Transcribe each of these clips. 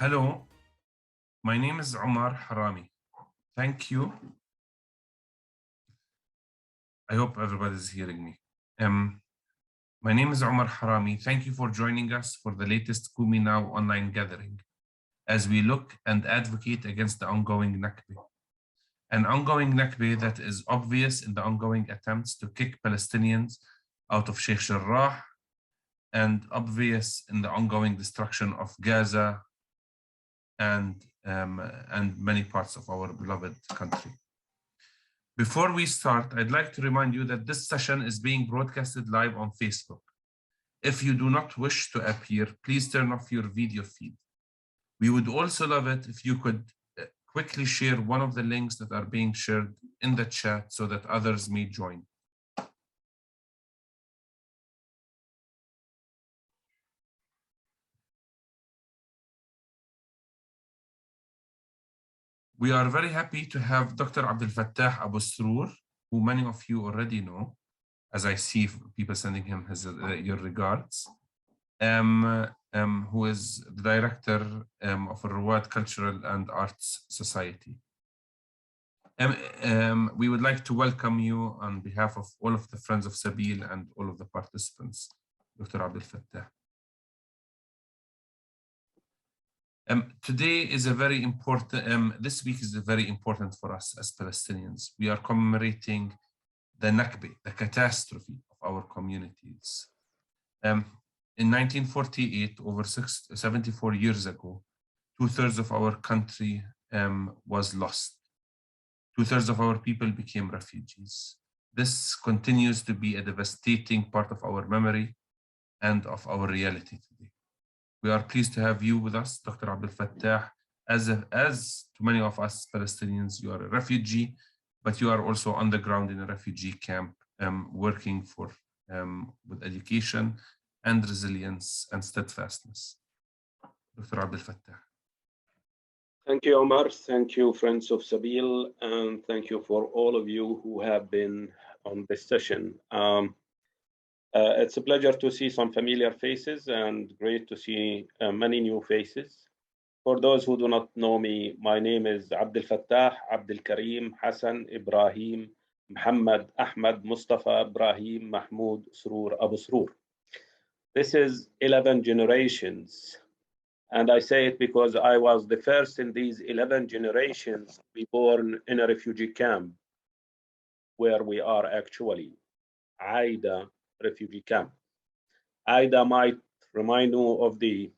Hello, my name is Omar Harami. Thank you. I hope everybody is hearing me. My name is Omar Harami. Thank you for joining us for the latest Kumi Now online gathering as we look and advocate against the ongoing Nakba. An ongoing Nakba that is obvious in the ongoing attempts to kick Palestinians out of Sheikh Jarrah and obvious in the ongoing destruction of Gaza and many parts of our beloved country. Before we start, I'd like to remind you that this session is being broadcasted live on Facebook. If you do not wish to appear, please turn off your video feed. We would also love it if you could quickly share one of the links that are being shared in the chat so that others may join. We are very happy to have Dr. Abdelfattah Abusrour, who many of you already know, as I see people sending him your regards, who is the director of Alrowwad Cultural and Arts Society. We would like to welcome you on behalf of all of the Friends of Sabil and all of the participants, Dr. Abdelfattah. Today is a very important, this week is very important for us as Palestinians. We are commemorating the Nakba, the catastrophe of our communities. In 1948, over 74 years ago, 2/3 of our country was lost. 2/3 of our people became refugees. This continues to be a devastating part of our memory and of our reality today. We are pleased to have you with us, Dr. Abdelfattah. As to many of us Palestinians, you are a refugee, but you are also on the ground in a refugee camp, working with education and resilience and steadfastness. Dr. Abdelfattah. Thank you, Omar. Thank you, Friends of Sabil, and thank you for all of you who have been on this session. It's a pleasure to see some familiar faces and great to see many new faces. For those who do not know me, my name is Abdelfattah, Abdelkarim, Hassan, Ibrahim, Muhammad, Ahmed, Mustafa, Ibrahim, Mahmoud, Surur, Abusrour. This is 11 generations. And I say it because I was the first in these 11 generations to be born in a refugee camp, where we are actually, Aida refugee camp. Aida might remind you of the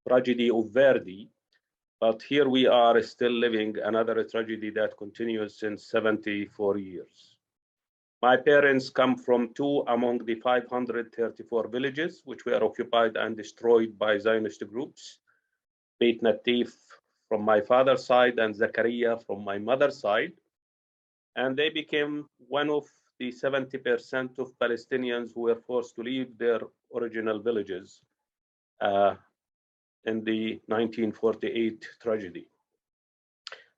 tragedy of Verdi, but here we are still living another tragedy that continues since 74 years. My parents come from 2 among the 534 villages, which were occupied and destroyed by Zionist groups. Beit Natif from my father's side and Zakaria from my mother's side. And they became one of the 70% of Palestinians who were forced to leave their original villages in the 1948 tragedy.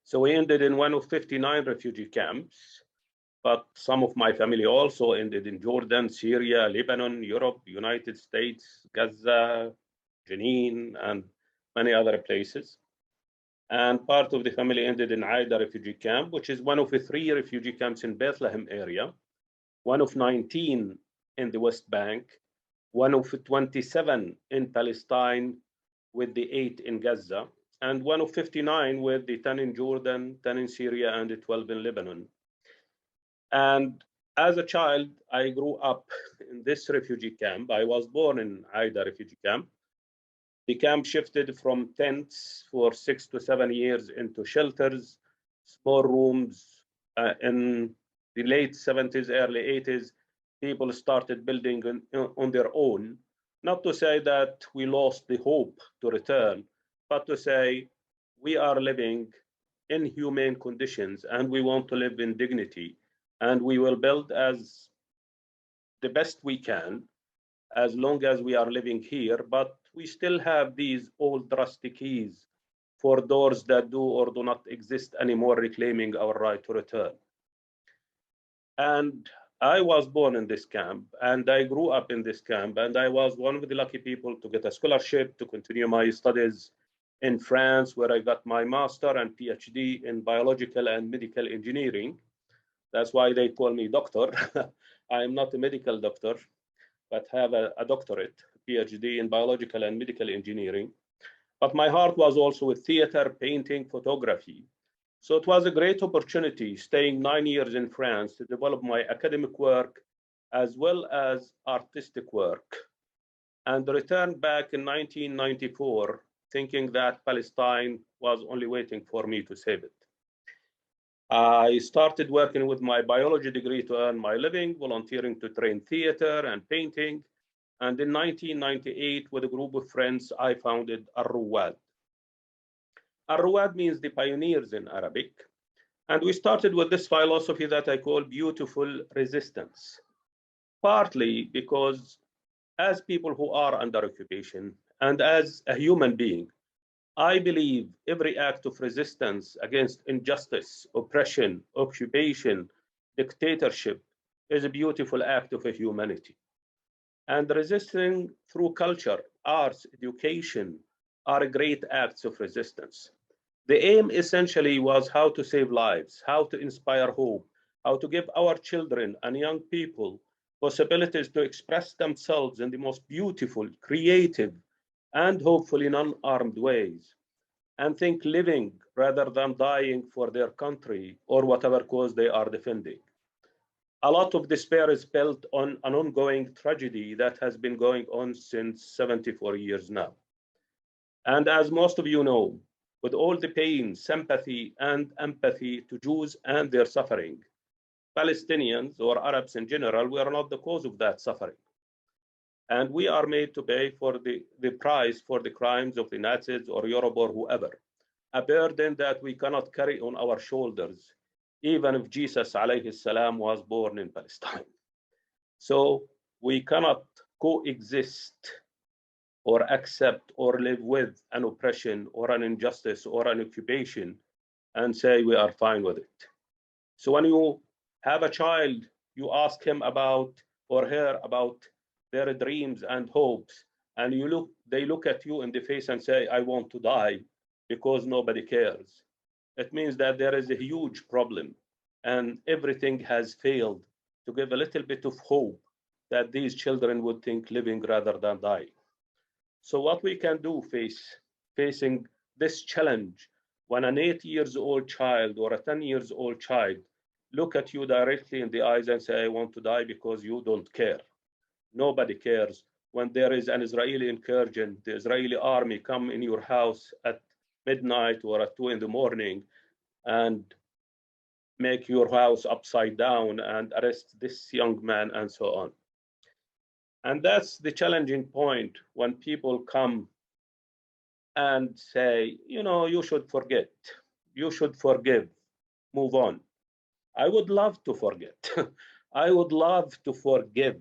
So we ended in one of 59 refugee camps, but some of my family also ended in Jordan, Syria, Lebanon, Europe, United States, Gaza, Jenin, and many other places. And part of the family ended in Aida refugee camp, which is one of the 3 refugee camps in Bethlehem area, one of 19 in the West Bank, one of 27 in Palestine with the 8 in Gaza, and one of 59 with the 10 in Jordan, 10 in Syria, and the 12 in Lebanon. And as a child, I grew up in this refugee camp. I was born in Aida refugee camp. The camp shifted from tents for 6 to 7 years into shelters, small rooms. In the late 70s, early 80s, people started building on their own. Not to say that we lost the hope to return, but to say we are living in humane conditions and we want to live in dignity. And we will build as the best we can, as long as we are living here, but we still have these old rusty keys for doors that do or do not exist anymore, reclaiming our right to return. And I was born in this camp, and I grew up in this camp, and I was one of the lucky people to get a scholarship to continue my studies in France, where I got my master and PhD in biological and medical engineering. That's why they call me doctor. I am not a medical doctor, but have a doctorate, PhD in biological and medical engineering. But my heart was also with theater, painting, photography. So it was a great opportunity staying 9 years in France to develop my academic work as well as artistic work, and returned back in 1994 thinking that Palestine was only waiting for me to save it. I started working with my biology degree to earn my living, volunteering to train theater and painting. And in 1998, with a group of friends, I founded Alrowwad. Alrowwad means the pioneers in Arabic. And we started with this philosophy that I call beautiful resistance, partly because as people who are under occupation and as a human being, I believe every act of resistance against injustice, oppression, occupation, dictatorship is a beautiful act of humanity. And resisting through culture, arts, education are great acts of resistance. The aim essentially was how to save lives, how to inspire hope, how to give our children and young people possibilities to express themselves in the most beautiful, creative, and hopefully non-armed ways, and think living rather than dying for their country or whatever cause they are defending. A lot of despair is built on an ongoing tragedy that has been going on since 74 years now. And as most of you know, with all the pain, sympathy, and empathy to Jews and their suffering, Palestinians or Arabs in general, we are not the cause of that suffering. And we are made to pay for the price for the crimes of the Nazis or Europe or whoever, a burden that we cannot carry on our shoulders, even if Jesus alayhi salam was born in Palestine. So we cannot coexist or accept or live with an oppression or an injustice or an occupation and say we are fine with it. So when you have a child, you ask him about or her about their dreams and hopes, and they look at you in the face and say, I want to die because nobody cares. It means that there is a huge problem and everything has failed to give a little bit of hope that these children would think living rather than dying. So what we can do facing this challenge when an 8-year-old child or a 10-year-old child look at you directly in the eyes and say, I want to die because you don't care. Nobody cares. When there is an Israeli incursion, the Israeli army come in your house at midnight or at 2 in the morning and make your house upside down and arrest this young man and so on. And that's the challenging point when people come and say, you know, you should forget, you should forgive, move on. I would love to forget. I would love to forgive.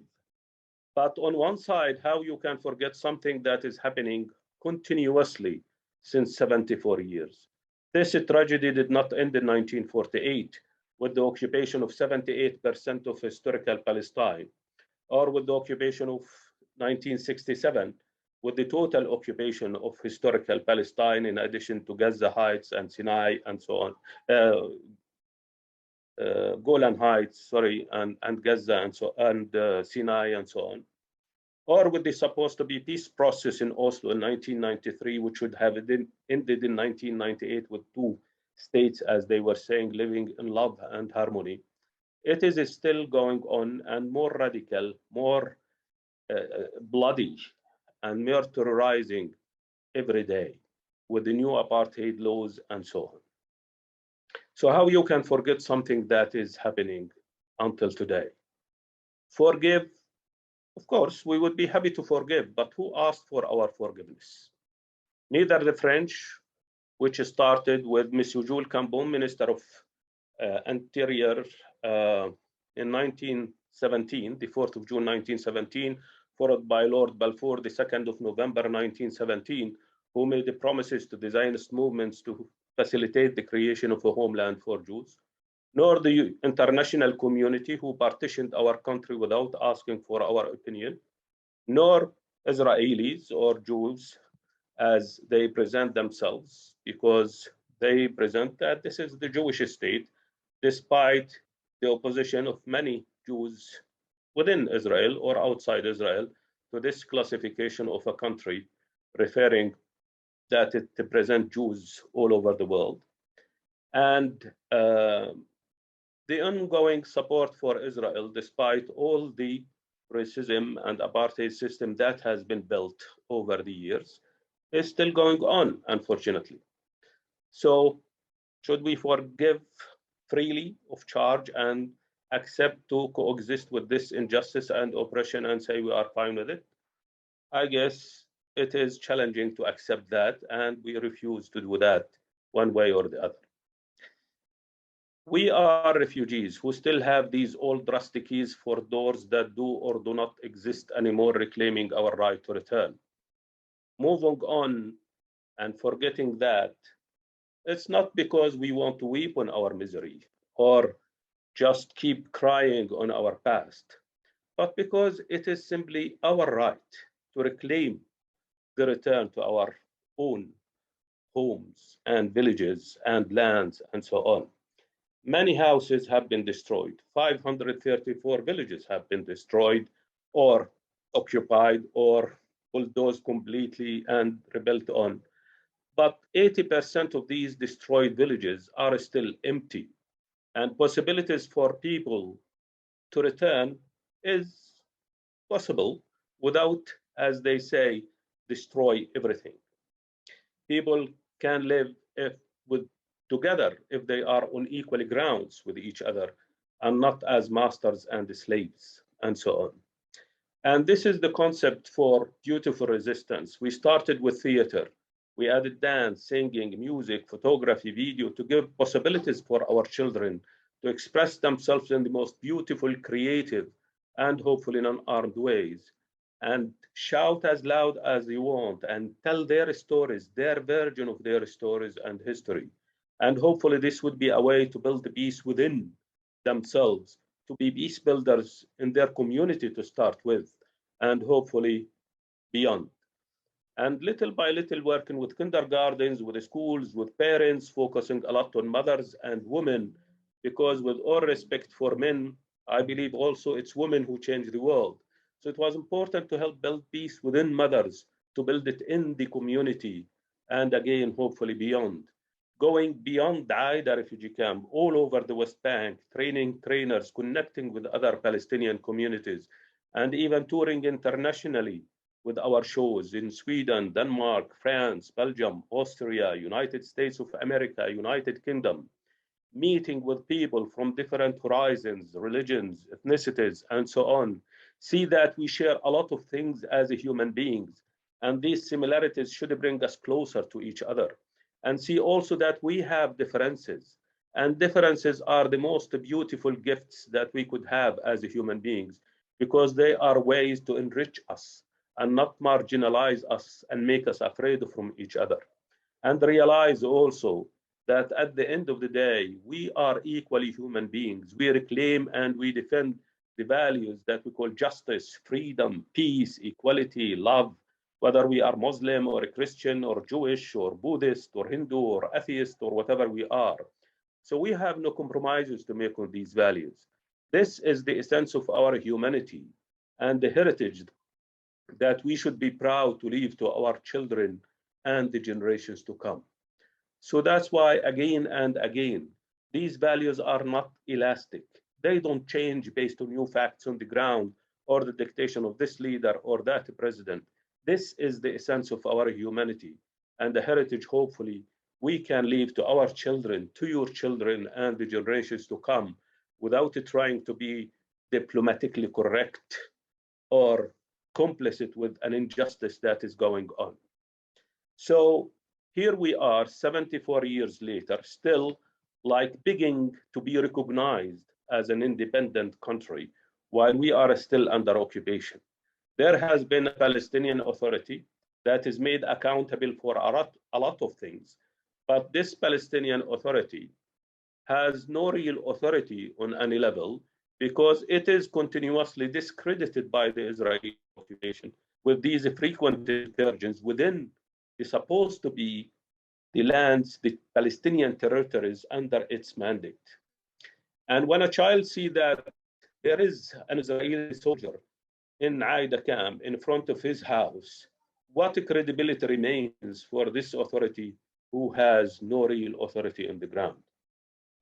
But on one side, how you can forget something that is happening continuously since 74 years? This tragedy did not end in 1948 with the occupation of 78% of historical Palestine, or with the occupation of 1967, with the total occupation of historical Palestine, in addition to Gaza Heights and Sinai and so on, Golan Heights, sorry, and Gaza and so and Sinai and so on, or with the supposed to be peace process in Oslo in 1993, which would have ended in 1998 with 2 states, as they were saying, living in love and harmony. It is still going on and more radical, more bloody, and more terrorizing every day with the new apartheid laws and so on. So how you can forget something that is happening until today? Forgive, of course, we would be happy to forgive, but who asked for our forgiveness? Neither the French, which started with Monsieur Jules Cambon, Minister of Interior in 1917, the 4th of June 1917, followed by Lord Balfour, the 2nd of November 1917, who made the promises to the Zionist movements to facilitate the creation of a homeland for Jews, nor the international community who partitioned our country without asking for our opinion, nor Israelis or Jews as they present themselves, because they present that this is the Jewish state, despite the opposition of many Jews within Israel or outside Israel to this classification of a country, referring that it presents Jews all over the world. And the ongoing support for Israel, despite all the racism and apartheid system that has been built over the years, is still going on, unfortunately. So should we forgive freely of charge and accept to coexist with this injustice and oppression and say we are fine with it? I guess it is challenging to accept that, and we refuse to do that one way or the other. We are refugees who still have these old rusty keys for doors that do or do not exist anymore, reclaiming our right to return. Moving on and forgetting that, it's not because we want to weep on our misery or just keep crying on our past, but because it is simply our right to reclaim the return to our own homes and villages and lands and so on. Many houses have been destroyed. 534 villages have been destroyed or occupied or bulldozed completely and rebuilt on. But 80% of these destroyed villages are still empty. And possibilities for people to return is possible without, as they say, destroy everything. People can live together if they are on equal grounds with each other and not as masters and slaves and so on. And this is the concept for beautiful resistance. We started with theater. We added dance, singing, music, photography, video to give possibilities for our children to express themselves in the most beautiful, creative, and hopefully non-armed ways, and shout as loud as you want and tell their stories, their version of their stories and history. And hopefully this would be a way to build peace within themselves, to be peace builders in their community to start with, and hopefully beyond. And little by little, working with kindergartens, with schools, with parents, focusing a lot on mothers and women, because with all respect for men, I believe also it's women who change the world. So it was important to help build peace within mothers, to build it in the community, and again, hopefully beyond. Going beyond the Aida refugee camp, all over the West Bank, training trainers, connecting with other Palestinian communities, and even touring internationally with our shows in Sweden, Denmark, France, Belgium, Austria, United States of America, United Kingdom, meeting with people from different horizons, religions, ethnicities, and so on. See that we share a lot of things as human beings, and these similarities should bring us closer to each other. And see also that we have differences, and differences are the most beautiful gifts that we could have as human beings, because they are ways to enrich us and not marginalize us and make us afraid from each other. And realize also that at the end of the day, we are equally human beings. We reclaim and we defend the values that we call justice, freedom, peace, equality, love, whether we are Muslim or a Christian or Jewish or Buddhist or Hindu or atheist or whatever we are. So we have no compromises to make on these values. This is the essence of our humanity and the heritage that we should be proud to leave to our children and the generations to come. So that's why again and again, these values are not elastic. They don't change based on new facts on the ground or the dictation of this leader or that president. This is the essence of our humanity and the heritage, hopefully, we can leave to our children, to your children, and the generations to come without trying to be diplomatically correct or complicit with an injustice that is going on. So here we are 74 years later, still like begging to be recognized as an independent country while we are still under occupation. There has been a Palestinian Authority that is made accountable for a lot of things, but this Palestinian Authority has no real authority on any level because it is continuously discredited by the Israeli occupation with these frequent incursions within is supposed to be the lands, the Palestinian territories under its mandate. And when a child sees that there is an Israeli soldier in Aida camp in front of his house, what credibility remains for this authority who has no real authority on the ground?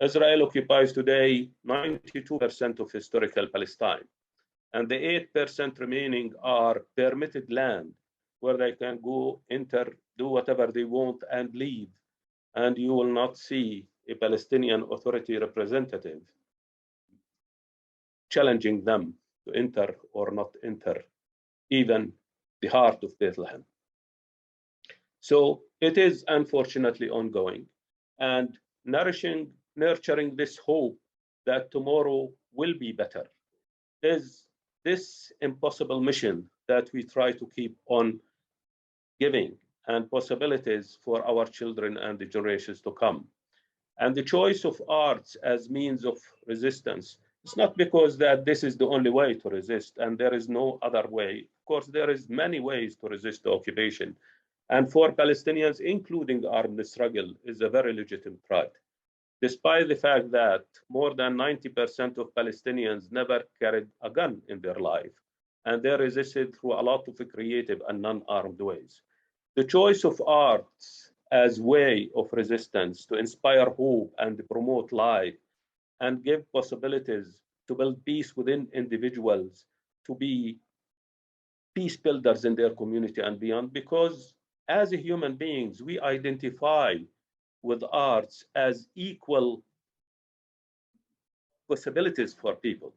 Israel occupies today 92% of historical Palestine, and the 8% remaining are permitted land where they can go, enter, do whatever they want, and leave. And you will not see a Palestinian Authority representative challenging them to enter or not enter even the heart of Bethlehem. So it is unfortunately ongoing, and nurturing this hope that tomorrow will be better is this impossible mission that we try to keep on giving and possibilities for our children and the generations to come. And the choice of arts as means of resistance, it's not because that this is the only way to resist and there is no other way. Of course, there is many ways to resist the occupation. And for Palestinians, including armed struggle, is a very legitimate right. Despite the fact that more than 90% of Palestinians never carried a gun in their life, and they resisted through a lot of creative and non-armed ways. The choice of arts as way of resistance to inspire hope and promote life and give possibilities to build peace within individuals, to be peace builders in their community and beyond, because as human beings, we identify with arts as equal possibilities for people.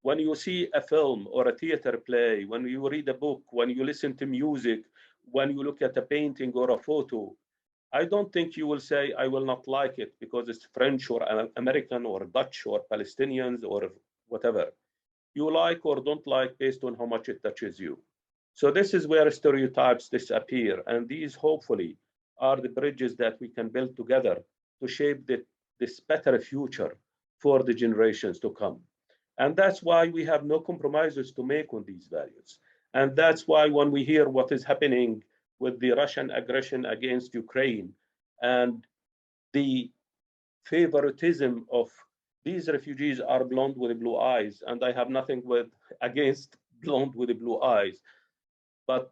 When you see a film or a theater play, when you read a book, when you listen to music, when you look at a painting or a photo, I don't think you will say, I will not like it because it's French or American or Dutch or Palestinians or whatever. You like or don't like based on how much it touches you. So this is where stereotypes disappear. And these hopefully are the bridges that we can build together to shape this better future for the generations to come. And that's why we have no compromises to make on these values. And that's why when we hear what is happening with the Russian aggression against Ukraine and the favoritism of these refugees are blonde with blue eyes, and I have nothing against blonde with blue eyes, but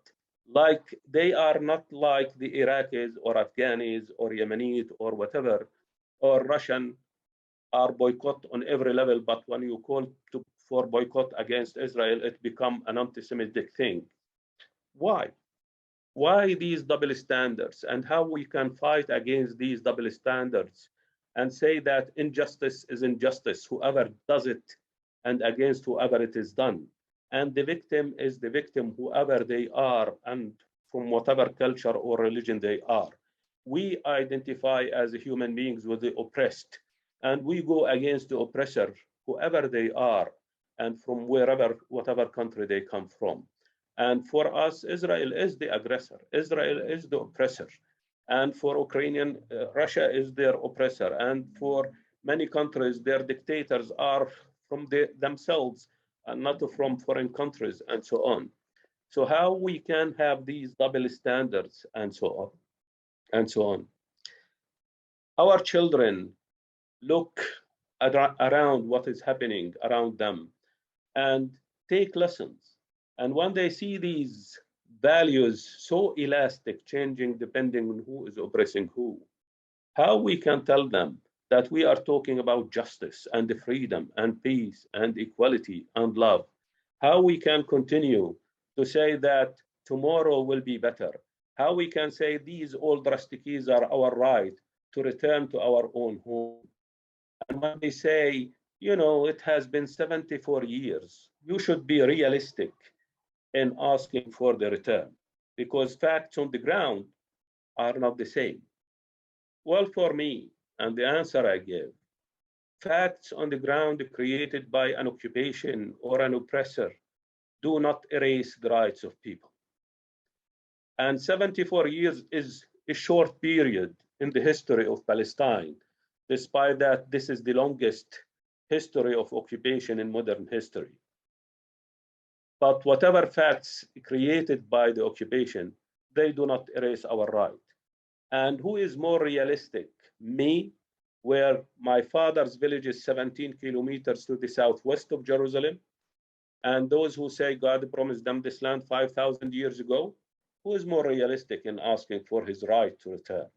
like they are not like the Iraqis or Afghanis or Yemenis or whatever, or Russian are boycott on every level, but when you call for boycott against Israel, it becomes an anti-Semitic thing. Why? Why these double standards, and how we can fight against these double standards and say that injustice is injustice, whoever does it, and against whoever it is done. And the victim is the victim, whoever they are, and from whatever culture or religion they are. We identify as human beings with the oppressed, and we go against the oppressor, whoever they are, and from whatever country they come from. And for us, Israel is the aggressor. Israel is the oppressor. And for Ukrainian, Russia is their oppressor. And for many countries, their dictators are from themselves and not from foreign countries, and so on. So how we can have these double standards and so on, and so on. Our children look around what is happening around them and take lessons. And when they see these values so elastic, changing depending on who is oppressing who, how we can tell them that we are talking about justice and freedom and peace and equality and love, how we can continue to say that tomorrow will be better, how we can say these old rusticies are our right to return to our own home. And when they say, you know, it has been 74 years, you should be realistic in asking for the return, because facts on the ground are not the same. Well, for me, and the answer I give, facts on the ground created by an occupation or an oppressor do not erase the rights of people. And 74 years is a short period in the history of Palestine, despite that this is the longest history of occupation in modern history. But whatever facts created by the occupation they do not erase our right. And who is more realistic? Me, where my father's village is 17 kilometers to the southwest of Jerusalem, and those who say God promised them this land 5,000 years ago, who is more realistic in asking for his right to return?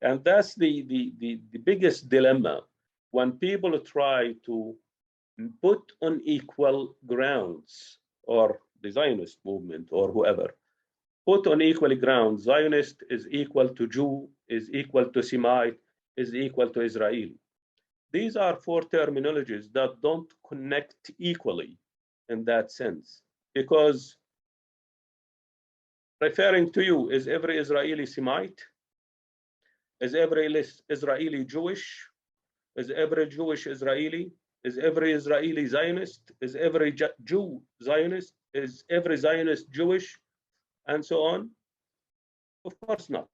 And that's the biggest dilemma when people try to put on equal grounds, or the Zionist movement or whoever, put on equal grounds, Zionist is equal to Jew, is equal to Semite, is equal to Israeli. These are four terminologies that don't connect equally in that sense, because referring to you, is every Israeli Semite? Is every Israeli Jewish? Is every Jewish Israeli? Is every Israeli Zionist? Is every Jew Zionist? Is every Zionist Jewish? And so on? Of course not.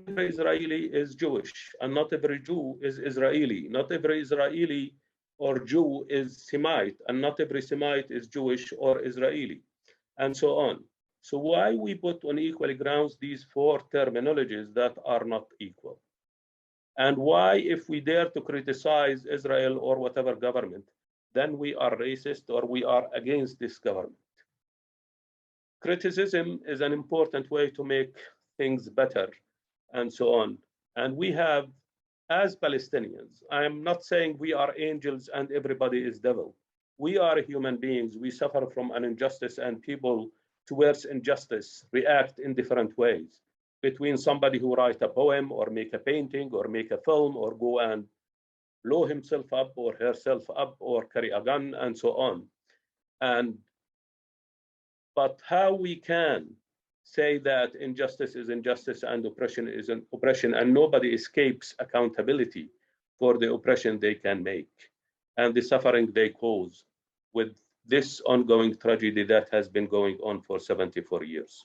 Every Israeli is Jewish, and not every Jew is Israeli. Not every Israeli or Jew is Semite, and not every Semite is Jewish or Israeli, and so on. So why we put on equal grounds these four terminologies that are not equal? And why, if we dare to criticize Israel or whatever government, then we are racist or we are against this government? Criticism is an important way to make things better, and so on. And we have, as Palestinians, I am not saying we are angels and everybody is devil. We are human beings. We suffer from an injustice, and people towards injustice react in different ways. Between somebody who write a poem or make a painting or make a film or go and blow himself up or herself up or carry a gun and so on. But how we can say that injustice is injustice and oppression is an oppression, and nobody escapes accountability for the oppression they can make and the suffering they cause with this ongoing tragedy that has been going on for 74 years.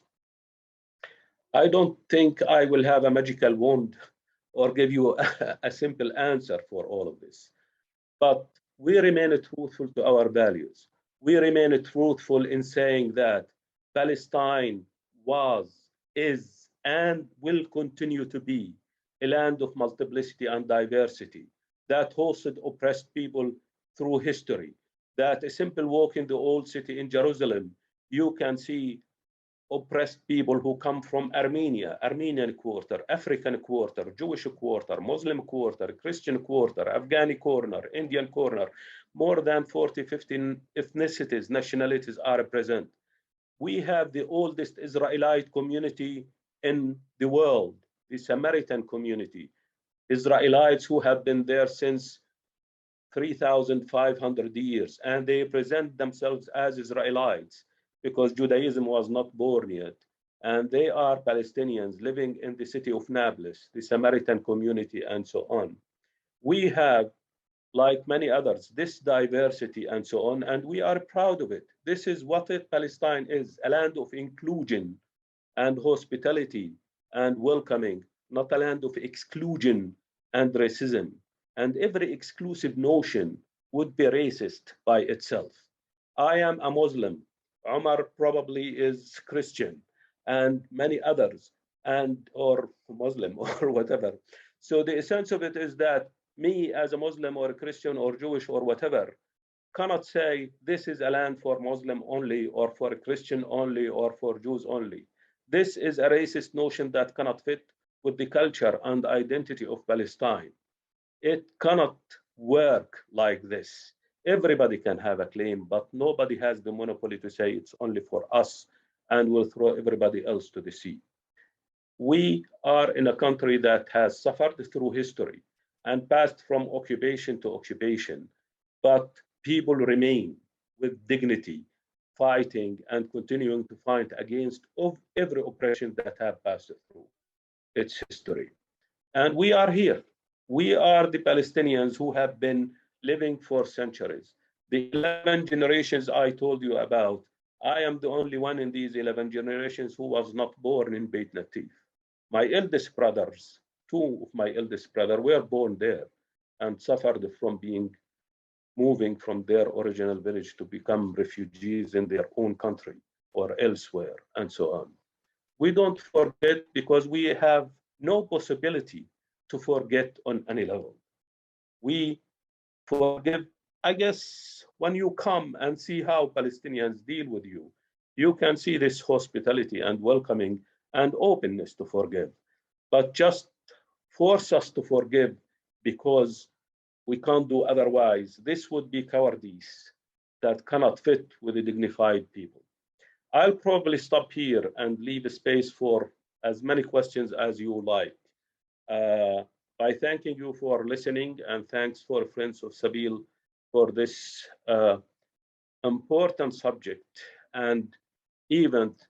I don't think I will have a magical wand or give you a simple answer for all of this, but we remain truthful to our values. We remain truthful in saying that Palestine was, is, and will continue to be a land of multiplicity and diversity that hosted oppressed people through history, that a simple walk in the old city in Jerusalem, you can see oppressed people who come from Armenia, Armenian quarter, African quarter, Jewish quarter, Muslim quarter, Christian quarter, Afghani corner, Indian corner. More than 40, 15 ethnicities, nationalities are present. We have the oldest Israelite community in the world, the Samaritan community. Israelites who have been there since 3,500 years, and they present themselves as Israelites because Judaism was not born yet. And they are Palestinians living in the city of Nablus, the Samaritan community, and so on. We have, like many others, this diversity and so on, and we are proud of it. This is what Palestine is, a land of inclusion and hospitality and welcoming, not a land of exclusion and racism. And every exclusive notion would be racist by itself. I am a Muslim. Omar probably is Christian, and many others, or Muslim or whatever. So the essence of it is that me as a Muslim or a Christian or Jewish or whatever cannot say this is a land for Muslim only or for a Christian only or for Jews only. This is a racist notion that cannot fit with the culture and identity of Palestine. It cannot work like this. Everybody can have a claim, but nobody has the monopoly to say it's only for us and will throw everybody else to the sea. We are in a country that has suffered through history and passed from occupation to occupation, but people remain with dignity, fighting and continuing to fight against every oppression that have passed through its history. And we are here. We are the Palestinians who have been living for centuries. The 11 generations I told you about, I am the only one in these 11 generations who was not born in Beit Natif. My eldest brothers, two of my eldest brothers were born there and suffered from moving from their original village to become refugees in their own country or elsewhere, and so on. We don't forget because we have no possibility to forget on any level. We forgive. I guess when you come and see how Palestinians deal with you, you can see this hospitality and welcoming and openness to forgive. But just force us to forgive because we can't do otherwise, this would be cowardice that cannot fit with a dignified people. I'll probably stop here and leave a space for as many questions as you like. By thanking you for listening, and thanks for Friends of Sabil for this important subject and event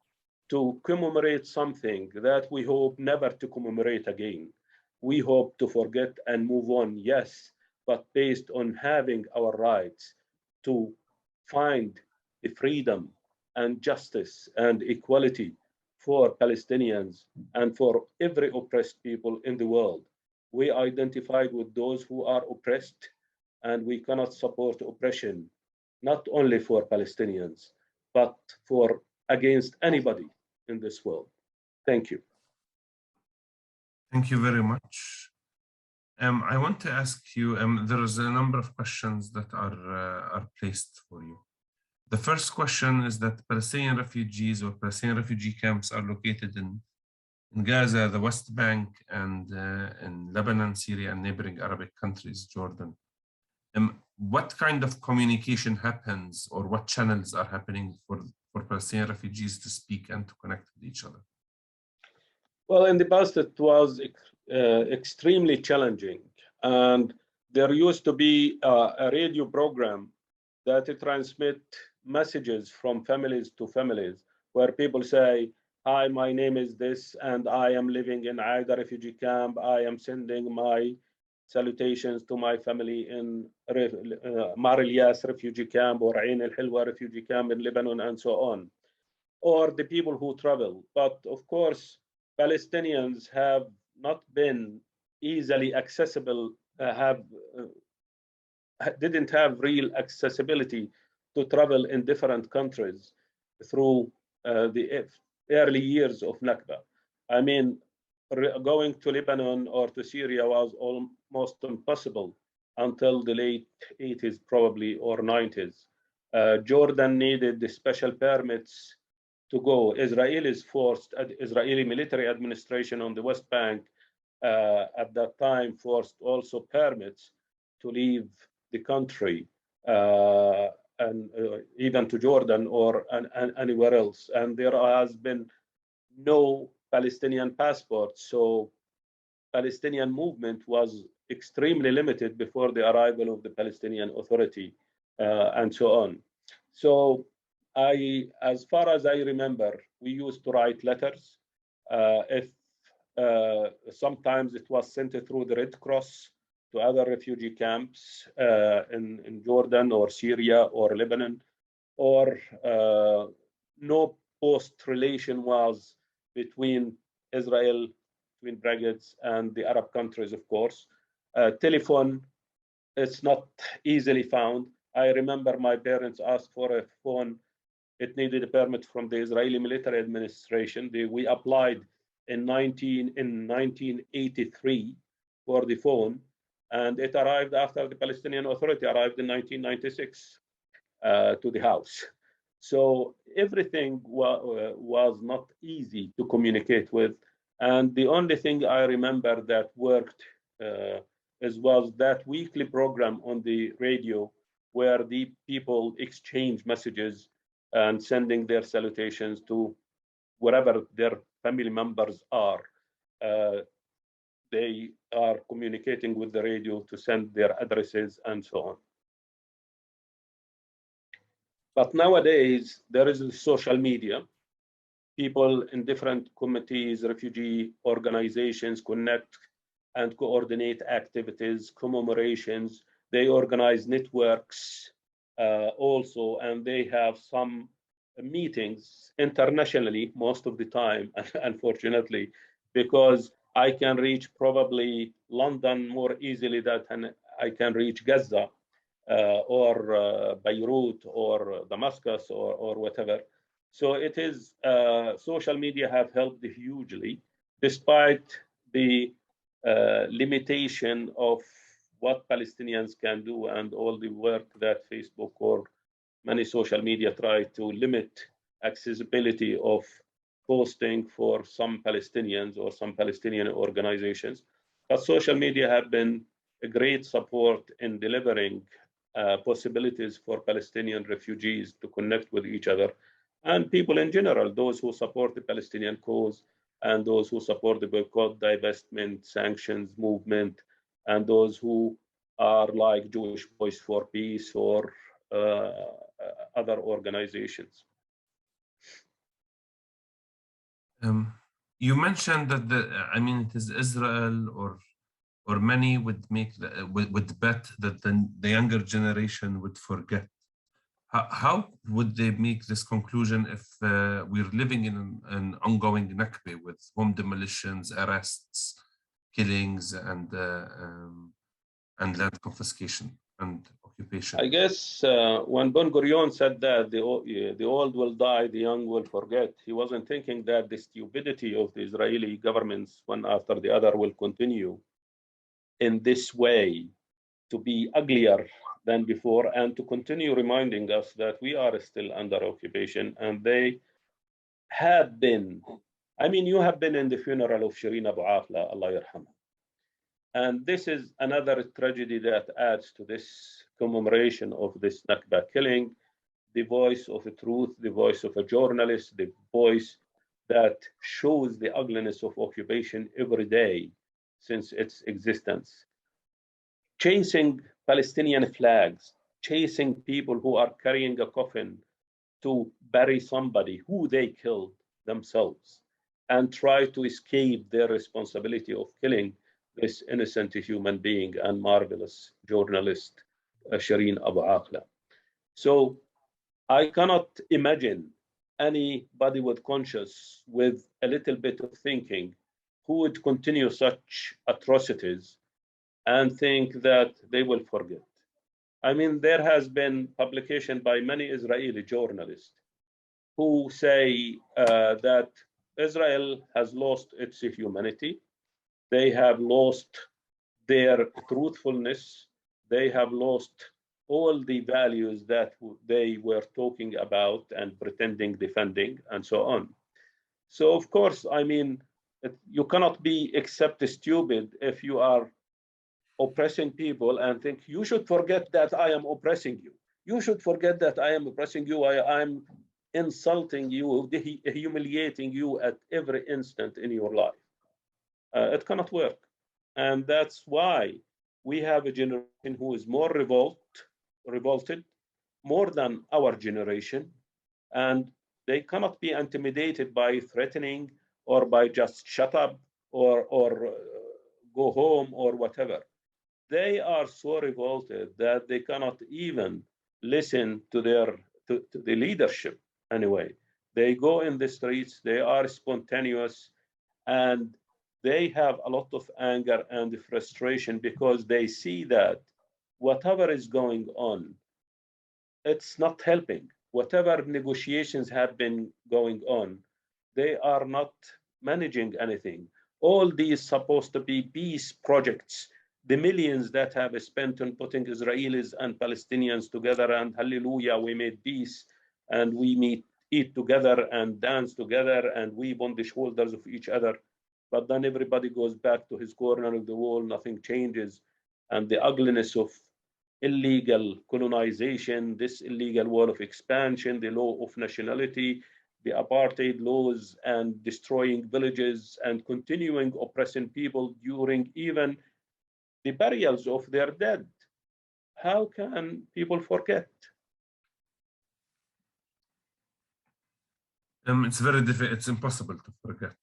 to commemorate something that we hope never to commemorate again. We hope to forget and move on, yes, but based on having our rights to find the freedom and justice and equality for Palestinians and for every oppressed people in the world. We identified with those who are oppressed, and we cannot support oppression, not only for Palestinians, but for against anybody in this world. Thank you. Thank you very much. I want to ask you, there is a number of questions that are placed for you. The first question is that Palestinian refugees or Palestinian refugee camps are located in Gaza, the West Bank, and in Lebanon, Syria, and neighboring Arabic countries, Jordan. What kind of communication happens, or what channels are happening for Palestinian refugees to speak and to connect with each other? Well, in the past, it was extremely challenging. And there used to be a radio program that transmit messages from families to families, where people say, hi, my name is this, and I am living in Aida refugee camp. I am sending my salutations to my family in Mar el-Yas refugee camp or Ain al-Hilwa refugee camp in Lebanon, and so on, or the people who travel. But of course, Palestinians have not been easily accessible, didn't have real accessibility to travel in different countries through the early years of Nakba. I mean, going to Lebanon or to Syria was almost impossible until the late 80s, probably, or 90s. Jordan needed the special permits to go. Israeli military administration on the West Bank at that time forced also permits to leave the country, and even to Jordan or anywhere else. And there has been no Palestinian passport, so Palestinian movement was extremely limited before the arrival of the Palestinian Authority, and so on. So as far as I remember, we used to write letters. If sometimes it was sent through the Red Cross to other refugee camps in Jordan or Syria or Lebanon, or no post relation was between Israel, between brackets, and the Arab countries, of course. Telephone, it's not easily found. I remember my parents asked for a phone. It needed a permit from the Israeli military administration. We applied in 1983 for the phone, and it arrived after the Palestinian Authority arrived in 1996 to the house. So everything was not easy to communicate with. And the only thing I remember that worked was that weekly program on the radio where the people exchange messages and sending their salutations to wherever their family members are. They are communicating with the radio to send their addresses and so on. But nowadays, there is social media. People in different committees, refugee organizations connect and coordinate activities, commemorations. They organize networks also, and they have some meetings internationally most of the time, unfortunately, because I can reach probably London more easily than I can reach Gaza or Beirut or Damascus or whatever. So it is, social media have helped hugely, despite the limitation of what Palestinians can do and all the work that Facebook or many social media try to limit accessibility of posting for some Palestinians or some Palestinian organizations. But social media have been a great support in delivering possibilities for Palestinian refugees to connect with each other and people in general, those who support the Palestinian cause and those who support the boycott, divestment, sanctions movement, and those who are like Jewish Voice for Peace or other organizations. You mentioned that it is Israel or many would would bet that the younger generation would forget. How would they make this conclusion if we're living in an ongoing Nakba with home demolitions, arrests, killings, and land confiscation and occupation? I guess when Ben Gurion said that the old will die, the young will forget, he wasn't thinking that the stupidity of the Israeli governments, one after the other, will continue in this way to be uglier than before and to continue reminding us that we are still under occupation. And they have been, you have been in the funeral of Shireen Abu Akleh, Allah yarhamha. And this is another tragedy that adds to this commemoration of this Nakba killing, the voice of the truth, the voice of a journalist, the voice that shows the ugliness of occupation every day since its existence. Chasing Palestinian flags, chasing people who are carrying a coffin to bury somebody who they killed themselves and try to escape their responsibility of killing this innocent human being and marvelous journalist, Shireen Abu Akleh. So I cannot imagine anybody with conscience, with a little bit of thinking, who would continue such atrocities and think that they will forget. There has been publication by many Israeli journalists who say that Israel has lost its humanity. They have lost their truthfulness. They have lost all the values that they were talking about and pretending defending and so on. So of course, you cannot be except stupid if you are oppressing people and think you should forget that I am oppressing you. You should forget that I am oppressing you. I'm insulting you, humiliating you at every instant in your life. It cannot work. And that's why we have a generation who is more revolted, more than our generation. And they cannot be intimidated by threatening or by just shut up or go home or whatever. They are so revolted that they cannot even listen to the leadership anyway. They go in the streets, they are spontaneous, and they have a lot of anger and frustration because they see that whatever is going on, it's not helping. Whatever negotiations have been going on, they are not managing anything. All these supposed to be peace projects, the millions that have spent on putting Israelis and Palestinians together, and hallelujah, we made peace, and we eat together and dance together, and we bond the shoulders of each other. But then everybody goes back to his corner of the wall, nothing changes. And the ugliness of illegal colonization, this illegal wall of expansion, the law of nationality, the apartheid laws, and destroying villages and continuing oppressing people during even the burials of their dead. How can people forget? It's very difficult. It's impossible to forget.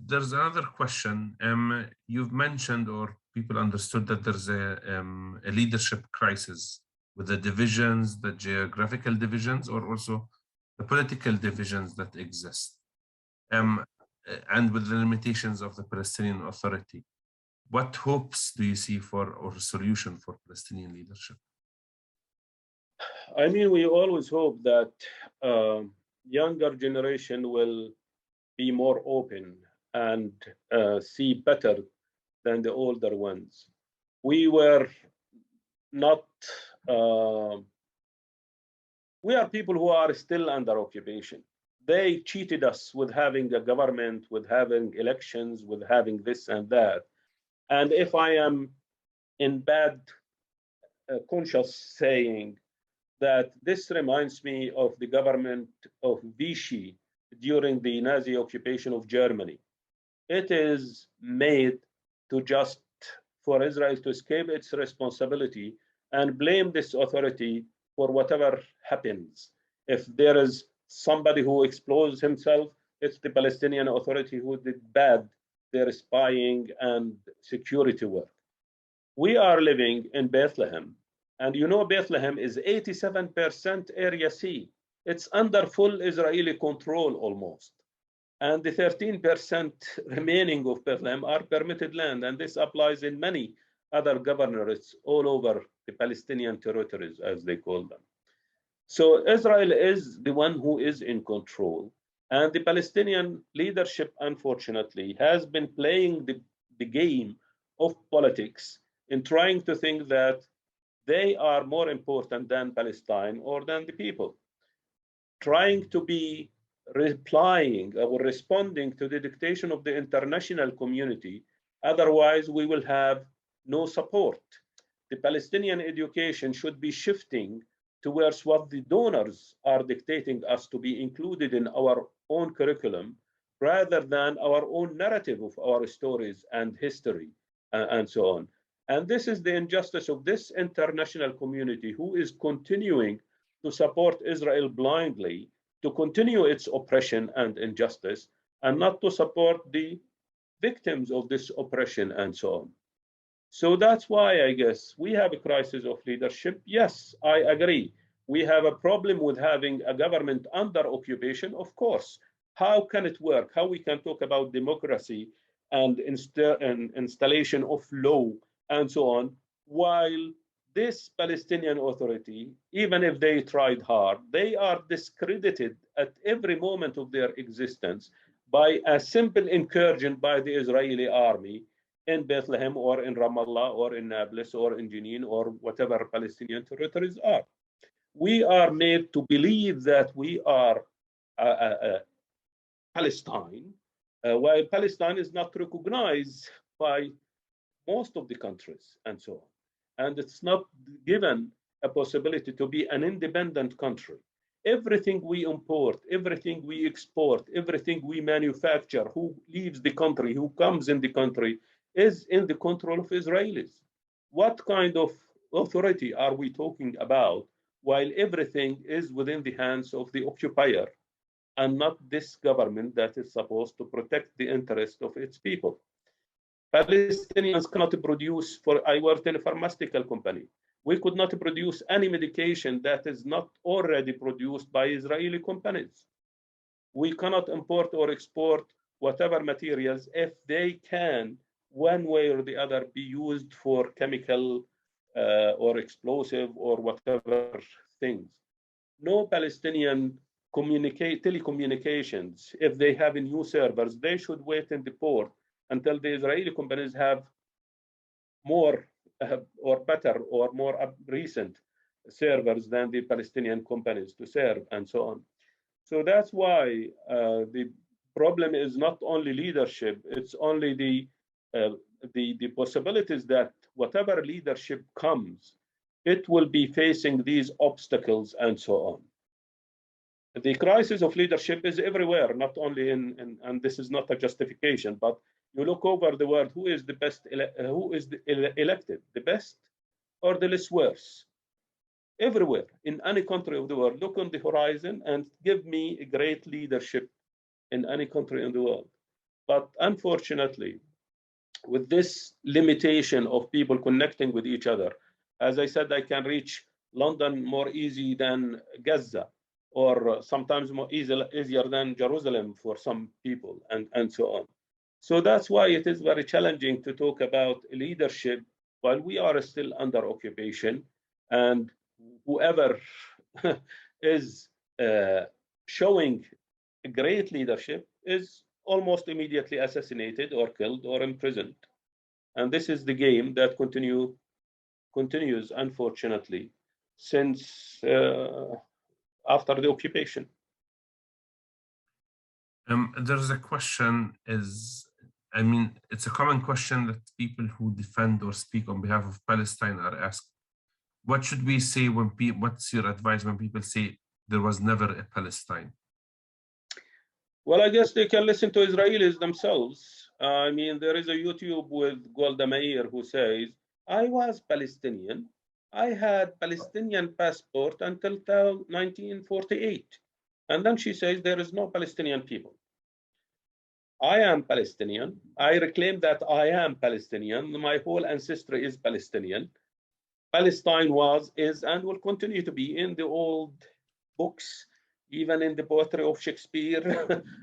There's another question. You've mentioned, or people understood, that there's a leadership crisis with the divisions, the geographical divisions, or also the political divisions that exist, and with the limitations of the Palestinian Authority. What hopes do you see for, or a solution for, Palestinian leadership? We always hope that younger generation will be more open and see better than the older ones. We were not, we are people who are still under occupation. They cheated us with having a government, with having elections, with having this and that. And if I am in bad conscious saying that this reminds me of the government of Vichy during the Nazi occupation of Germany. It is made to just for Israel to escape its responsibility and blame this authority for whatever happens. If there is somebody who explodes himself, it's the Palestinian Authority who did bad their spying and security work. We are living in Bethlehem, and you know Bethlehem is 87% Area C. It's under full Israeli control almost. And the 13% remaining of Bethlehem are permitted land, and this applies in many other governorates all over the Palestinian territories, as they call them. So Israel is the one who is in control, and the Palestinian leadership, unfortunately, has been playing the game of politics in trying to think that they are more important than Palestine or than the people, trying to be replying or responding to the dictation of the international community. Otherwise, we will have no support. The Palestinian education should be shifting towards what the donors are dictating us to be included in our own curriculum, rather than our own narrative of our stories and history and so on. And this is the injustice of this international community, who is continuing to support Israel blindly, to continue its oppression and injustice, and not to support the victims of this oppression and so on. So that's why I guess we have a crisis of leadership. Yes, I agree. We have a problem with having a government under occupation, of course. How can it work? How we can talk about democracy and installation of law and so on, while this Palestinian Authority, even if they tried hard, they are discredited at every moment of their existence by a simple incursion by the Israeli army in Bethlehem or in Ramallah or in Nablus or in Jenin or whatever Palestinian territories are. We are made to believe that we are Palestine, while Palestine is not recognized by most of the countries and so on. And it's not given a possibility to be an independent country. Everything we import, everything we export, everything we manufacture, who leaves the country, who comes in the country, is in the control of Israelis. What kind of authority are we talking about while everything is within the hands of the occupier and not this government that is supposed to protect the interest of its people? Palestinians cannot produce, I worked in a pharmaceutical company. We could not produce any medication that is not already produced by Israeli companies. We cannot import or export whatever materials if they can, one way or the other, be used for chemical or explosive or whatever things. No Palestinian telecommunications, if they have new servers, they should wait in the port until the Israeli companies have more or better or more recent servers than the Palestinian companies to serve and so on. So that's why the problem is not only leadership, it's only the possibilities that whatever leadership comes, it will be facing these obstacles and so on. The crisis of leadership is everywhere, not only and this is not a justification, but you look over the world, who is the best, who is elected, the best or the less worse? Everywhere, in any country of the world, look on the horizon and give me a great leadership in any country in the world. But unfortunately, with this limitation of people connecting with each other, as I said, I can reach London more easy than Gaza, or sometimes more easier than Jerusalem for some people, and so on. So that's why it is very challenging to talk about leadership while we are still under occupation, and whoever is showing great leadership is almost immediately assassinated or killed or imprisoned. And this is the game that continues, unfortunately, since after the occupation. There's a question I mean, it's a common question that people who defend or speak on behalf of Palestine are asked. What should we say when what's your advice when people say there was never a Palestine? Well, I guess they can listen to Israelis themselves. I mean, there is a YouTube with Golda Meir who says, I was Palestinian. I had Palestinian passport until 1948. And then she says, there is no Palestinian people. I am Palestinian. I reclaim that I am Palestinian. My whole ancestry is Palestinian. Palestine was, is, and will continue to be in the old books, even in the poetry of Shakespeare,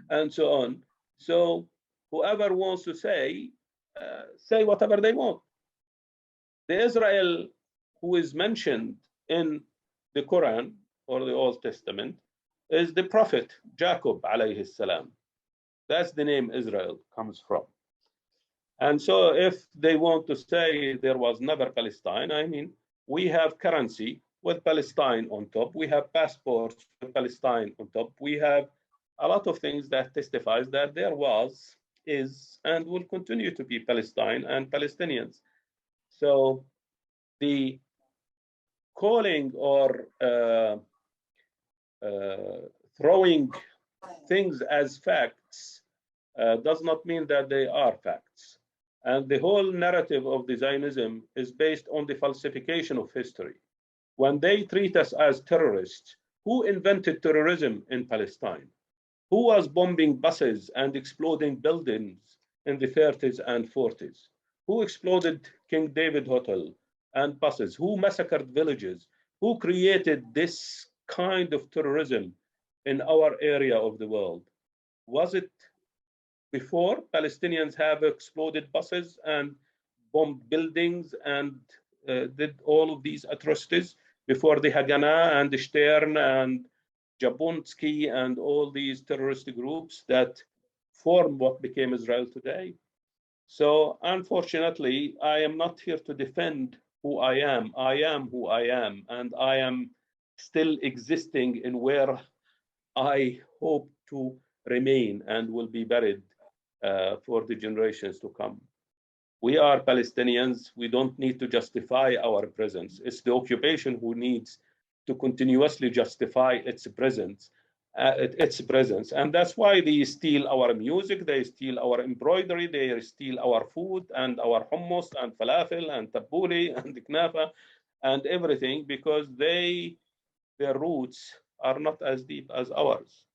and so on. So whoever wants to say whatever they want. The Israel who is mentioned in the Quran or the Old Testament is the prophet Jacob alayhi salam. That's the name Israel comes from. And so if they want to say there was never Palestine, I mean, we have currency with Palestine on top. We have passports with Palestine on top. We have a lot of things that testifies that there was, is, and will continue to be Palestine and Palestinians. So the calling or throwing things as facts does not mean that they are facts. And the whole narrative of the Zionism is based on the falsification of history. When they treat us as terrorists, who invented terrorism in Palestine? Who was bombing buses and exploding buildings in the 30s and 40s? Who exploded King David Hotel and buses? Who massacred villages? Who created this kind of terrorism in our area of the world? Was it before Palestinians have exploded buses and bombed buildings and did all of these atrocities before the Haganah and the Stern and Jablonski and all these terrorist groups that form what became Israel today? So unfortunately, I am not here to defend who I am. I am who I am, and I am still existing in where I hope to remain and will be buried for the generations to come. We are Palestinians. We don't need to justify our presence. It's the occupation who needs to continuously justify its presence. And that's why they steal our music, they steal our embroidery, they steal our food and our hummus and falafel and tabbouleh and knafa and everything, because their roots are not as deep as ours.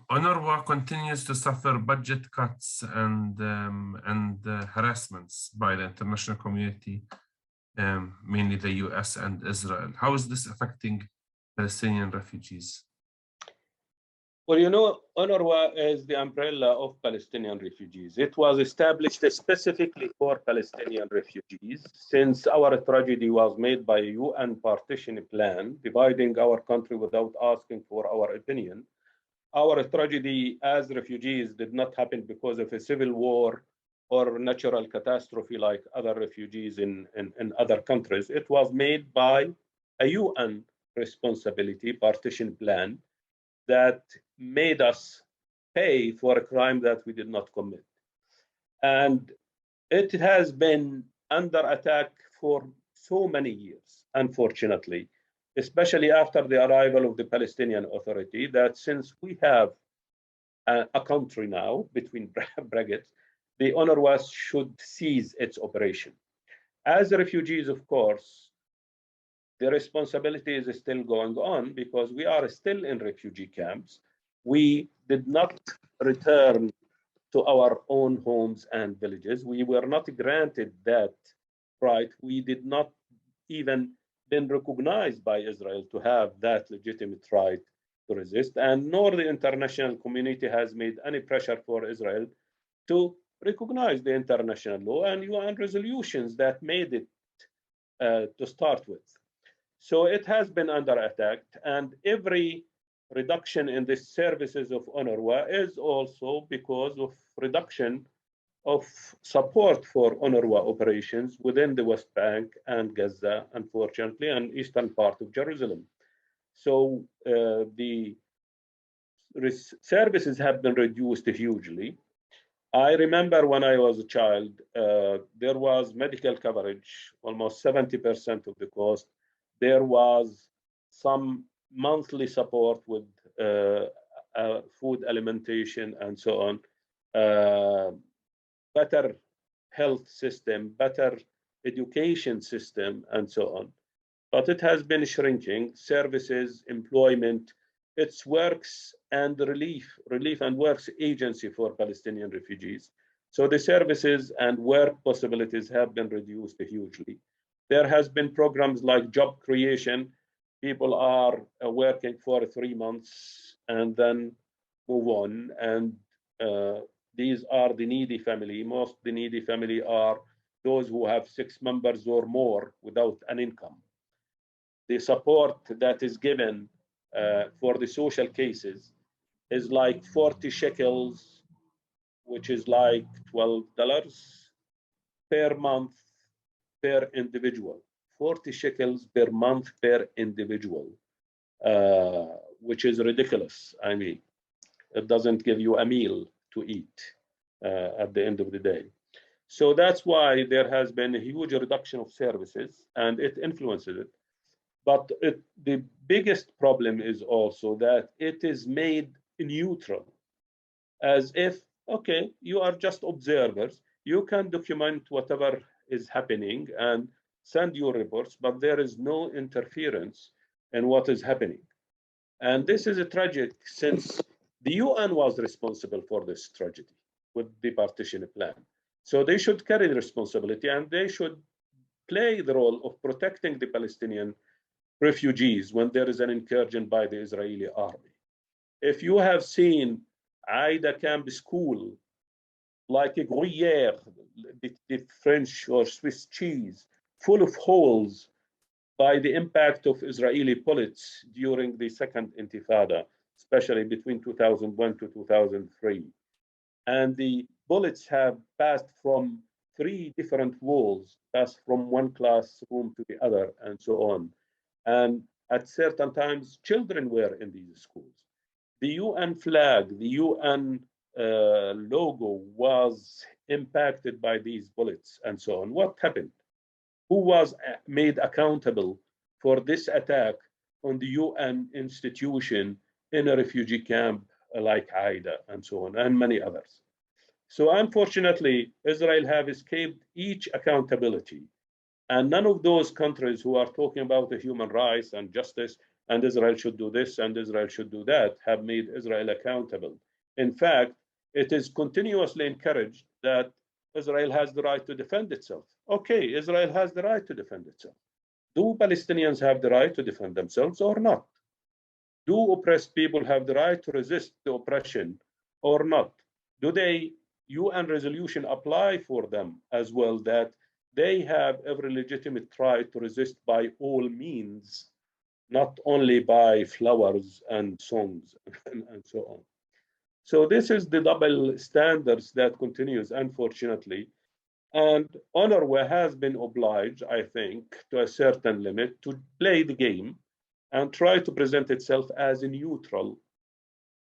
Honoraway continues to suffer budget cuts and harassments by the international community, mainly the US and Israel. How is this affecting Palestinian refugees? Well, you know, Honoraway is the umbrella of Palestinian refugees. It was established specifically for Palestinian refugees, since our tragedy was made by a UN partition plan, dividing our country without asking for our opinion. Our tragedy as refugees did not happen because of a civil war or natural catastrophe like other refugees in other countries. It was made by a UN responsibility partition plan that made us pay for a crime that we did not commit. And it has been under attack for so many years, unfortunately, especially after the arrival of the Palestinian Authority, that since we have a country now, between brackets, the Honoraway should cease its operation. As refugees, of course, the responsibility is still going on because we are still in refugee camps. We did not return to our own homes and villages. We were not granted that right. We did not even been recognized by Israel to have that legitimate right to resist, and nor the international community has made any pressure for Israel to recognize the international law and UN resolutions that made it to start with. So it has been under attack, and every reduction in the services of Honoraway is also because of reduction of support for Honoraway operations within the West Bank and Gaza, unfortunately, and eastern part of Jerusalem. So the services have been reduced hugely. I remember when I was a child, there was medical coverage, almost 70% of the cost. There was some monthly support with food, alimentation, and so on. Better health system, better education system, and so on. But it has been shrinking. Services, employment, it's works and relief and works agency for Palestinian refugees. So the services and work possibilities have been reduced hugely. There has been programs like job creation. People are working for 3 months and then move on. And these are the needy family. Most the needy family are those who have 6 members or more without an income. The support that is given for the social cases is like 40 shekels, which is like $12 per month per individual. 40 shekels per month per individual, which is ridiculous. I mean, it doesn't give you a meal to eat at the end of the day. So that's why there has been a huge reduction of services, and it influences it. But the biggest problem is also that it is made neutral, as if, okay, you are just observers. You can document whatever is happening and send your reports, but there is no interference in what is happening. And this is a tragic, since the UN was responsible for this tragedy with the partition plan. So they should carry the responsibility, and they should play the role of protecting the Palestinian refugees when there is an incursion by the Israeli army. If you have seen Aida Camp School, like a Gruyere, the French or Swiss cheese, full of holes by the impact of Israeli bullets during the second Intifada, especially between 2001 to 2003. And the bullets have passed from 3 different walls, passed from one classroom to the other, and so on. And at certain times, children were in these schools. The UN flag, the UN logo was impacted by these bullets and so on. What happened? Who was made accountable for this attack on the UN institution in a refugee camp like Aida and so on, and many others? So unfortunately, Israel have escaped each accountability. And none of those countries who are talking about the human rights and justice and Israel should do this and Israel should do that have made Israel accountable. In fact, it is continuously encouraged that Israel has the right to defend itself. Okay, Israel has the right to defend itself. Do Palestinians have the right to defend themselves or not? Do oppressed people have the right to resist the oppression or not? Do they UN resolution apply for them as well, that they have every legitimate right to resist by all means, not only by flowers and songs and so on. So this is the double standards that continues, unfortunately. And Honoraway has been obliged, I think, to a certain limit to play the game and try to present itself as a neutral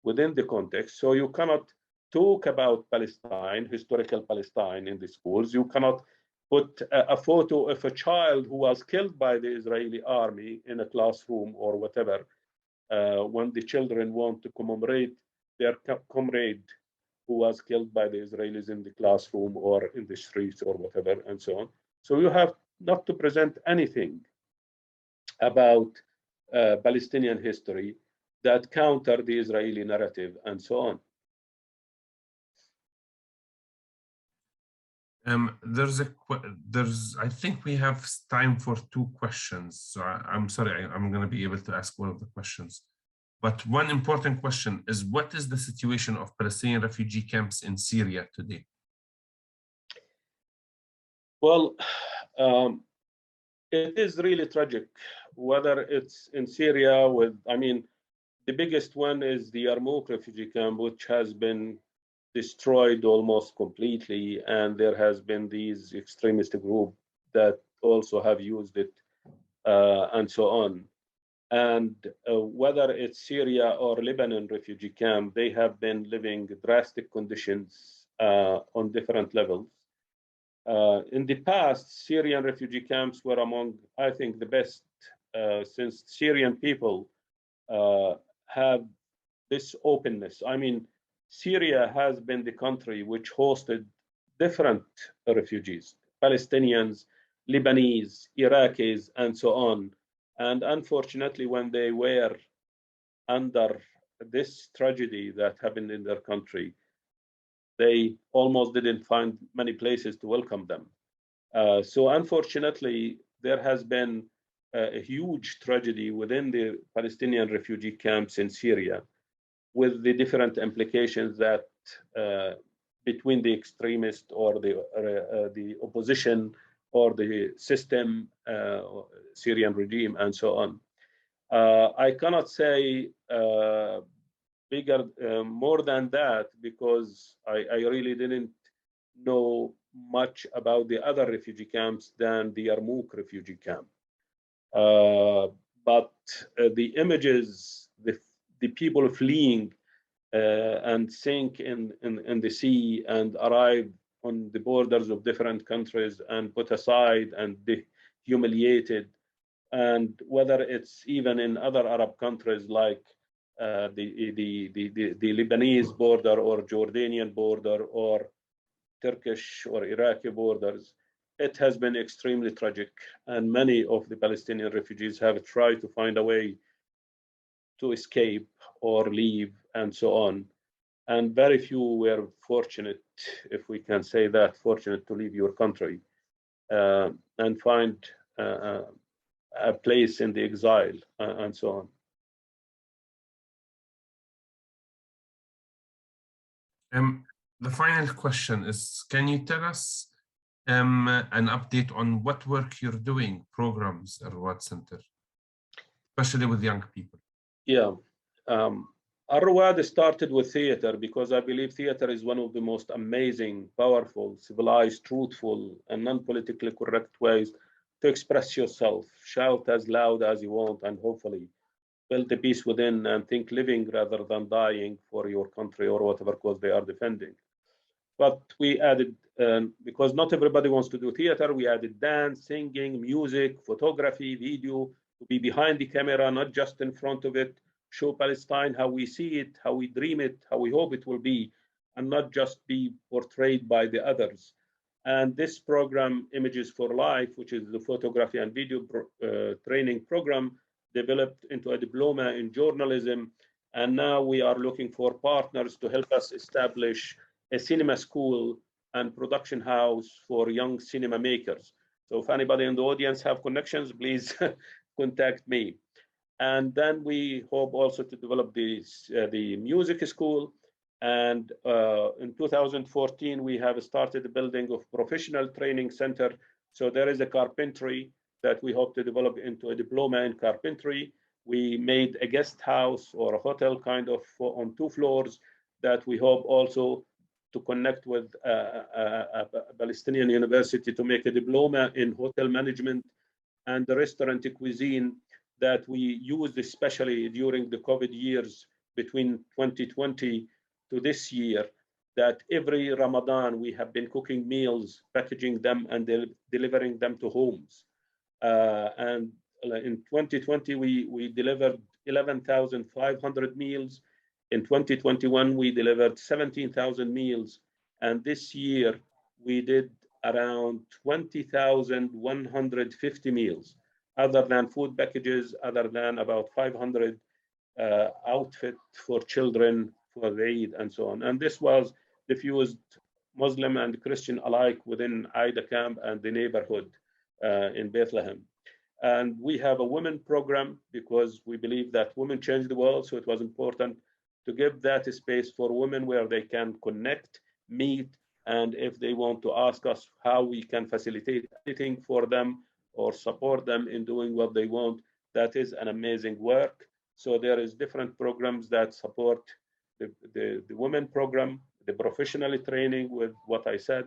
within the context. So you cannot talk about Palestine, historical Palestine in the schools. You cannot put a photo of a child who was killed by the Israeli army in a classroom or whatever, when the children want to commemorate their comrade who was killed by the Israelis in the classroom or in the streets or whatever, and so on. So you have not to present anything about Palestinian history that counter the Israeli narrative and so on. I think we have time for 2 questions. So I'm sorry, I'm going to be able to ask all of the questions. But one important question is, what is the situation of Palestinian refugee camps in Syria today? Well, It is really tragic, whether it's in Syria with, I mean, the biggest one is the Yarmouk refugee camp, which has been destroyed almost completely. And there has been these extremist groups that also have used it and so on. And whether it's Syria or Lebanon refugee camp, they have been living drastic conditions on different levels. In the past, Syrian refugee camps were among, I think, the best, since Syrian people have this openness. I mean, Syria has been the country which hosted different refugees, Palestinians, Lebanese, Iraqis, and so on. And unfortunately, when they were under this tragedy that happened in their country, they almost didn't find many places to welcome them. So unfortunately, there has been a huge tragedy within the Palestinian refugee camps in Syria, with the different implications that between the extremist or the opposition or the system, Syrian regime, and so on. I cannot say bigger, more than that, because I really didn't know much about the other refugee camps than the Yarmouk refugee camp. But the images, the people fleeing and sink in the sea and arrive on the borders of different countries and put aside and humiliated, and whether it's even in other Arab countries like the Lebanese border or Jordanian border or Turkish or Iraqi borders, it has been extremely tragic. And many of the Palestinian refugees have tried to find a way to escape or leave and so on. And very few were fortunate, if we can say that, fortunate to leave your country and find a place in the exile and so on. The final question is, can you tell us an update on what work you're doing, programs at Alrowwad Center, especially with young people? Yeah. Alrowwad started with theater because I believe theater is one of the most amazing, powerful, civilized, truthful, and non-politically correct ways to express yourself. Shout as loud as you want, and hopefully build the peace within and think living rather than dying for your country or whatever cause they are defending. But we added, because not everybody wants to do theater, we added dance, singing, music, photography, video, to be behind the camera, not just in front of it, show Palestine how we see it, how we dream it, how we hope it will be, and not just be portrayed by the others. And this program, Images for Life, which is the photography and video training program, developed into a diploma in journalism. And now we are looking for partners to help us establish a cinema school and production house for young cinema makers. So if anybody in the audience have connections, please contact me. And then we hope also to develop the music school. And in 2014, we have started the building of professional training center. So there is a carpentry that we hope to develop into a diploma in carpentry. We made a guest house or a hotel kind of on 2 floors that we hope also to connect with a Palestinian university to make a diploma in hotel management and the restaurant cuisine that we used especially during the COVID years between 2020 to this year, that every Ramadan we have been cooking meals, packaging them and delivering them to homes. And in 2020, we delivered 11,500 meals. In 2021, we delivered 17,000 meals. And this year, we did around 20,150 meals, other than food packages, other than about 500 outfit for children for the Eid and so on. And this was diffused Muslim and Christian alike within Aida camp and the neighborhood in Bethlehem. And we have a women program because we believe that women change the world. So it was important to give that space for women where they can connect, meet, and if they want to ask us how we can facilitate anything for them, or support them in doing what they want. That is an amazing work. So there is different programs that support the women program, the professional training with what I said,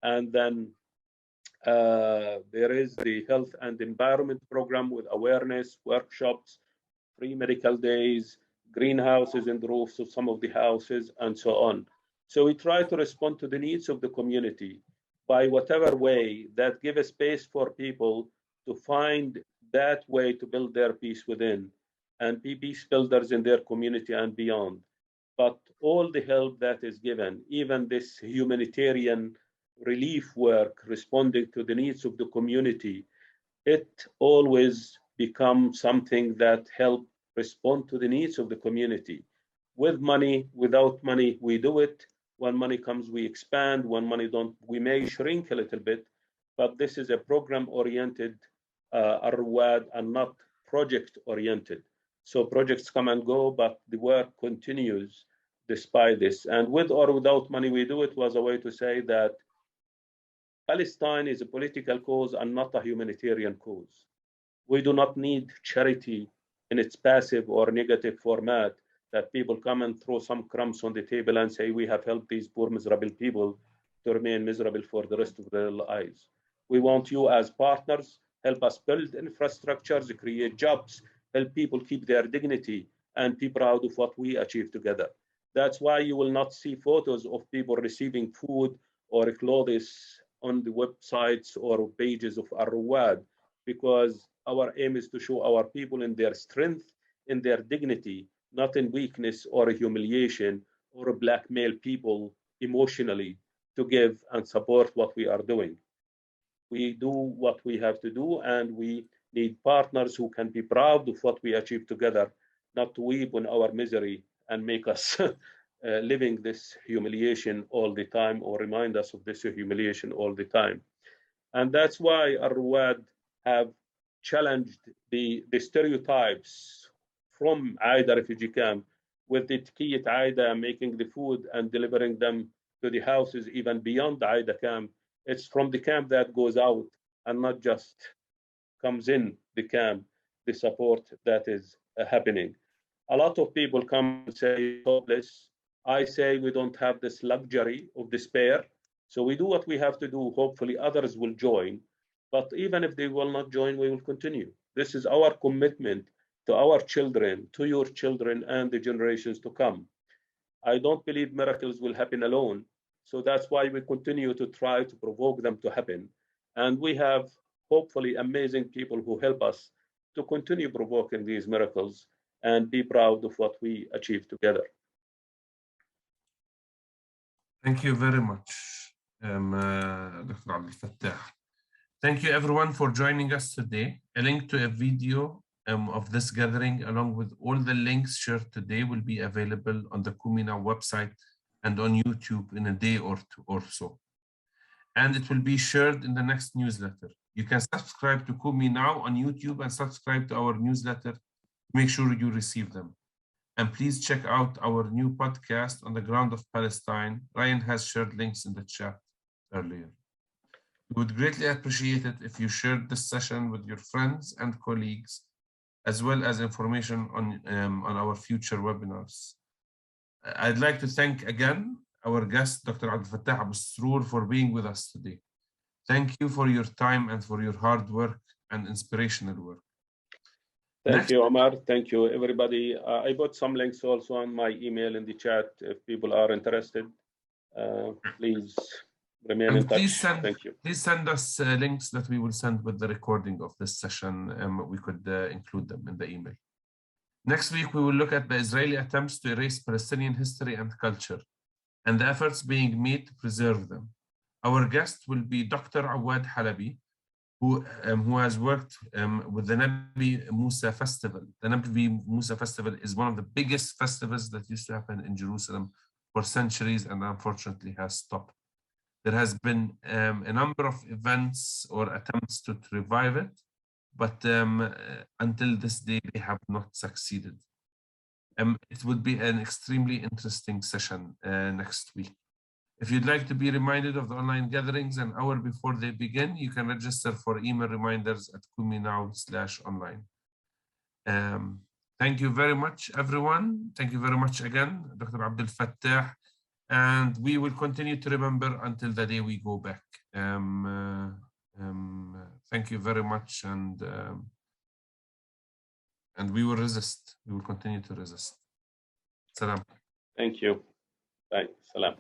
and then there is the health and environment program with awareness, workshops, free medical days, greenhouses in the roofs of some of the houses, and so on. So we try to respond to the needs of the community by whatever way that give a space for people to find that way to build their peace within and be peace builders in their community and beyond. But all the help that is given, even this humanitarian relief work responding to the needs of the community, it always becomes something that help respond to the needs of the community. With money, without money, we do it. When money comes, we expand. When money don't, we may shrink a little bit. But this is a program-oriented Alrowwad and not project-oriented. So projects come and go, but the work continues despite this. And with or without money, we do it was a way to say that Palestine is a political cause and not a humanitarian cause. We do not need charity in its passive or negative format that people come and throw some crumbs on the table and say, we have helped these poor, miserable people to remain miserable for the rest of their lives. We want you as partners, help us build infrastructures, create jobs, help people keep their dignity and be proud of what we achieve together. That's why you will not see photos of people receiving food or clothes on the websites or pages of Alrowwad, because our aim is to show our people in their strength, in their dignity, not in weakness or humiliation or blackmail people emotionally to give and support what we are doing. We do what we have to do, and we need partners who can be proud of what we achieve together, not to weep on our misery and make us living this humiliation all the time or remind us of this humiliation all the time. And that's why Alrowwad have challenged the stereotypes from Aida refugee camp, with the Tkiyat Aida making the food and delivering them to the houses even beyond the Aida camp. It's from the camp that goes out and not just comes in the camp, the support that is happening. A lot of people come and say, hopeless. I say we don't have this luxury of despair. So we do what we have to do. Hopefully others will join. But even if they will not join, we will continue. This is our commitment to our children, to your children, and the generations to come. I don't believe miracles will happen alone. So that's why we continue to try to provoke them to happen. And we have hopefully amazing people who help us to continue provoking these miracles and be proud of what we achieve together. Thank you very much, Dr. Abdelfattah. Thank you everyone for joining us today. A link to a video of this gathering, along with all the links shared today, will be available on the Kumi Now website and on YouTube in a day or two or so. And it will be shared in the next newsletter. You can subscribe to Kumi Now on YouTube and subscribe to our newsletter. Make sure you receive them. And please check out our new podcast on the ground of Palestine. Ryan has shared links in the chat earlier. We would greatly appreciate it if you shared this session with your friends and colleagues, as well as information on our future webinars. I'd like to thank again our guest, Dr. Abdelfattah Abusrour, for being with us today. Thank you for your time and for your hard work and inspirational work. Thank you, Omar. Thank you, everybody. I put some links also on my email in the chat if people are interested. Please remain in touch. Thank you. Please send us links that we will send with the recording of this session. We could include them in the email. Next week, we will look at the Israeli attempts to erase Palestinian history and culture and the efforts being made to preserve them. Our guest will be Dr. Awad Halabi, who has worked with the Nabi Musa Festival. The Nabi Musa Festival is one of the biggest festivals that used to happen in Jerusalem for centuries and unfortunately has stopped. There has been a number of events or attempts to revive it, but until this day, they have not succeeded. It would be an extremely interesting session next week. If you'd like to be reminded of the online gatherings an hour before they begin, you can register for email reminders at kuminow.online. Thank you very much, everyone. Thank you very much again, Dr. Abdelfattah. And we will continue to remember until the day we go back. Thank you very much. And we will resist. We will continue to resist. Salam. Thank you. Bye. Salam.